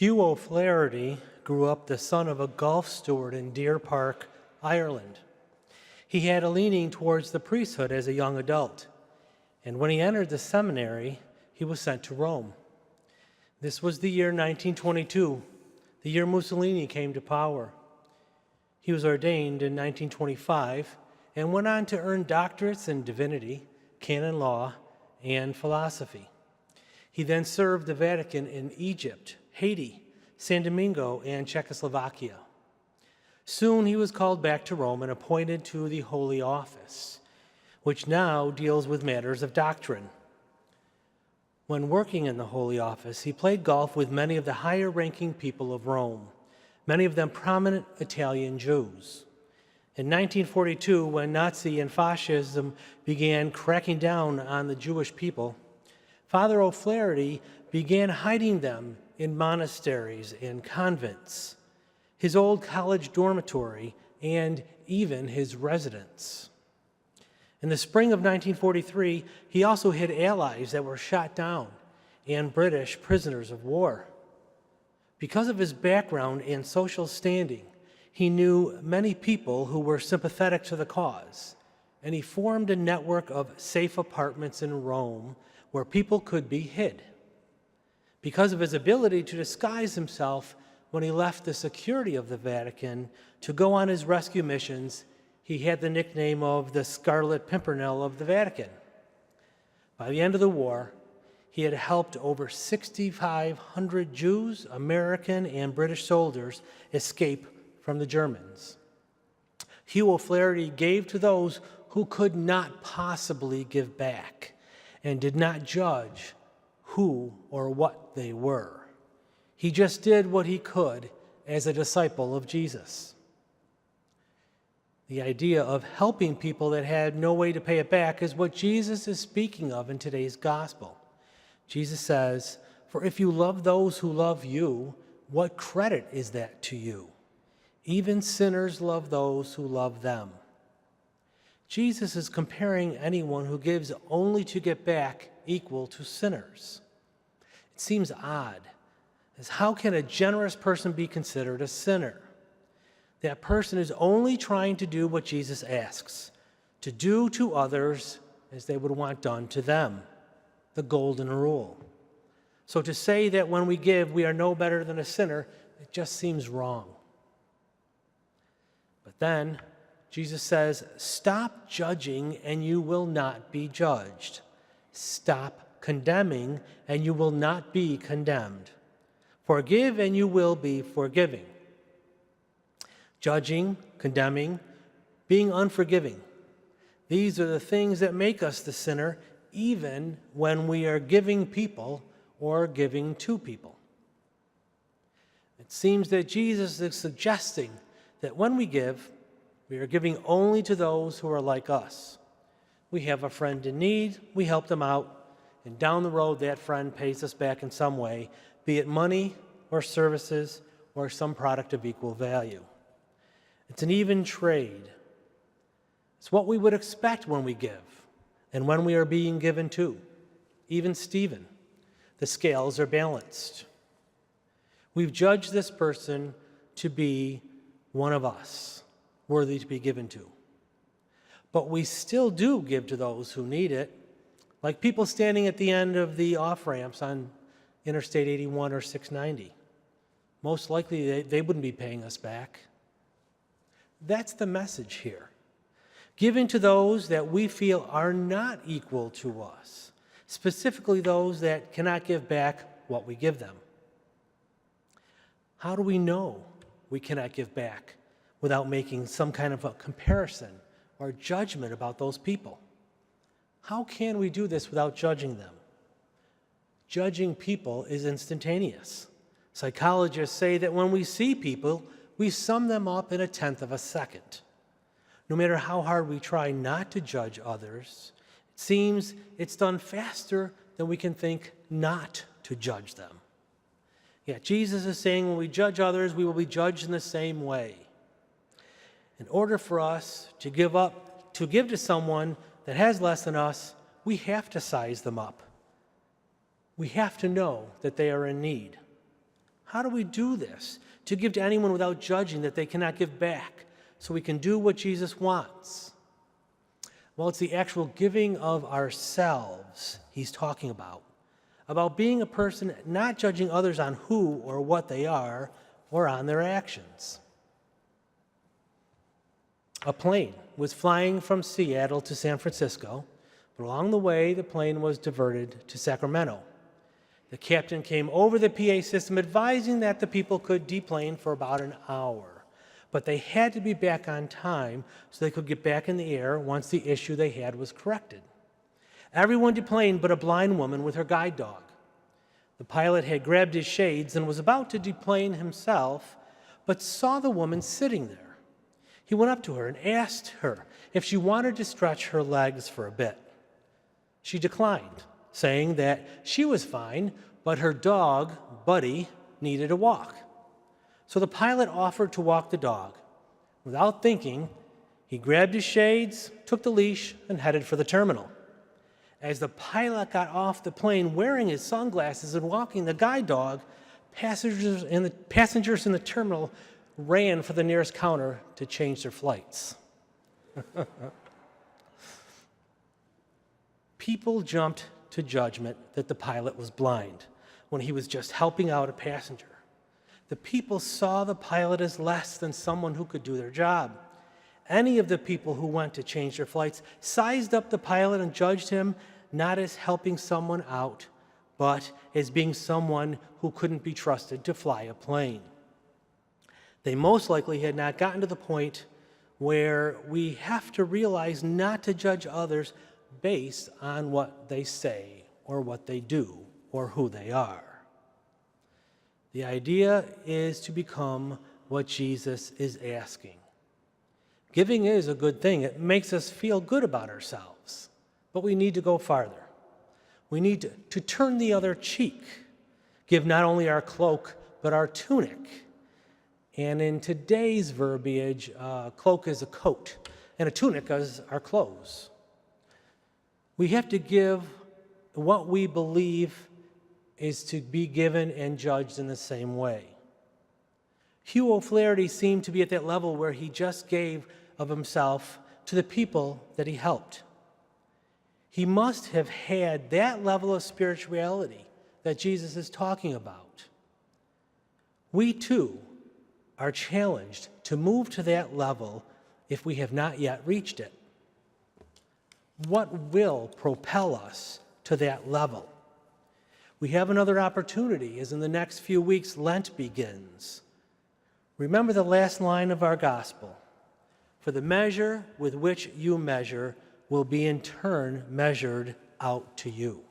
Hugh O'Flaherty grew up the son of a golf steward in Deer Park, Ireland. He had a leaning towards the priesthood as a young adult, and when he entered the seminary, he was sent to Rome. This was the year 1922, the year Mussolini came to power. He was ordained in 1925 and went on to earn doctorates in divinity, canon law, and philosophy. He then served the Vatican in Egypt, Haiti, San Domingo, and Czechoslovakia. Soon he was called back to Rome and appointed to the Holy Office, which now deals with matters of doctrine. When working in the Holy Office, he played golf with many of the higher-ranking people of Rome, many of them prominent Italian Jews. In 1942, when Nazi and fascism began cracking down on the Jewish people, Father O'Flaherty began hiding them in monasteries and convents, his old college dormitory, and even his residence. In the spring of 1943, he also hid allies that were shot down and British prisoners of war. Because of his background and social standing, he knew many people who were sympathetic to the cause, and he formed a network of safe apartments in Rome where people could be hid. Because of his ability to disguise himself when he left the security of the Vatican to go on his rescue missions, he had the nickname of the Scarlet Pimpernel of the Vatican. By the end of the war, he had helped over 6,500 Jews, American, and British soldiers escape from the Germans. Hugh O'Flaherty gave to those who could not possibly give back and did not judge who or what they were. He just did what he could as a disciple of Jesus. The idea of helping people that had no way to pay it back is what Jesus is speaking of in today's gospel. Jesus says, "For if you love those who love you, what credit is that to you? Even sinners love those who love them." Jesus is comparing anyone who gives only to get back equal to sinners. It seems odd, as how can a generous person be considered a sinner? That person is only trying to do what Jesus asks, to do to others as they would want done to them, the golden rule. So to say that when we give, we are no better than a sinner, it just seems wrong. But then Jesus says, stop judging and you will not be judged. Stop condemning and you will not be condemned. Forgive and you will be forgiving. Judging, condemning, being unforgiving. These are the things that make us the sinner, even when we are giving people or giving to people. It seems that Jesus is suggesting that when we give, we are giving only to those who are like us. We have a friend in need, we help them out, and down the road that friend pays us back in some way, be it money or services or some product of equal value. It's an even trade. It's what we would expect when we give and when we are being given to. Even Stephen, the scales are balanced. We've judged this person to be one of us, worthy to be given to. But we still do give to those who need it, like people standing at the end of the off-ramps on Interstate 81 or 690. Most likely they wouldn't be paying us back. That's the message here. Giving to those that we feel are not equal to us, specifically those that cannot give back what we give them. How do we know we cannot give back without making some kind of a comparison or judgment about those people? How can we do this without judging them? Judging people is instantaneous. Psychologists say that when we see people, we sum them up in a tenth of a second. No matter how hard we try not to judge others, it seems it's done faster than we can think not to judge them. Yet Jesus is saying when we judge others, we will be judged in the same way. In order for us to give to someone that has less than us, we have to size them up. We have to know that they are in need. How do we do this? To give to anyone without judging that they cannot give back, so we can do what Jesus wants. Well, it's the actual giving of ourselves he's talking about being a person not judging others on who or what they are or on their actions. A plane was flying from Seattle to San Francisco, but along the way, the plane was diverted to Sacramento. The captain came over the PA system advising that the people could deplane for about an hour, but they had to be back on time so they could get back in the air once the issue they had was corrected. Everyone deplaned but a blind woman with her guide dog. The pilot had grabbed his shades and was about to deplane himself, but saw the woman sitting there. He went up to her and asked her if she wanted to stretch her legs for a bit. She declined, saying that she was fine, but her dog, Buddy, needed a walk. So the pilot offered to walk the dog. Without thinking, he grabbed his shades, took the leash, and headed for the terminal. As the pilot got off the plane wearing his sunglasses and walking the guide dog, passengers in the terminal ran for the nearest counter to change their flights. People jumped to judgment that the pilot was blind when he was just helping out a passenger. The people saw the pilot as less than someone who could do their job. Any of the people who went to change their flights sized up the pilot and judged him not as helping someone out, but as being someone who couldn't be trusted to fly a plane. They most likely had not gotten to the point where we have to realize not to judge others based on what they say or what they do or who they are. The idea is to become what Jesus is asking. Giving is a good thing. It makes us feel good about ourselves. But we need to go farther. We need to turn the other cheek. Give not only our cloak, but our tunic. And in today's verbiage, cloak is a coat, and a tunic is our clothes. We have to give what we believe is to be given and judged in the same way. Hugh O'Flaherty seemed to be at that level where he just gave of himself to the people that he helped. He must have had that level of spirituality that Jesus is talking about. We too are challenged to move to that level if we have not yet reached it. What will propel us to that level? We have another opportunity as in the next few weeks Lent begins. Remember the last line of our gospel. For the measure with which you measure will be in turn measured out to you.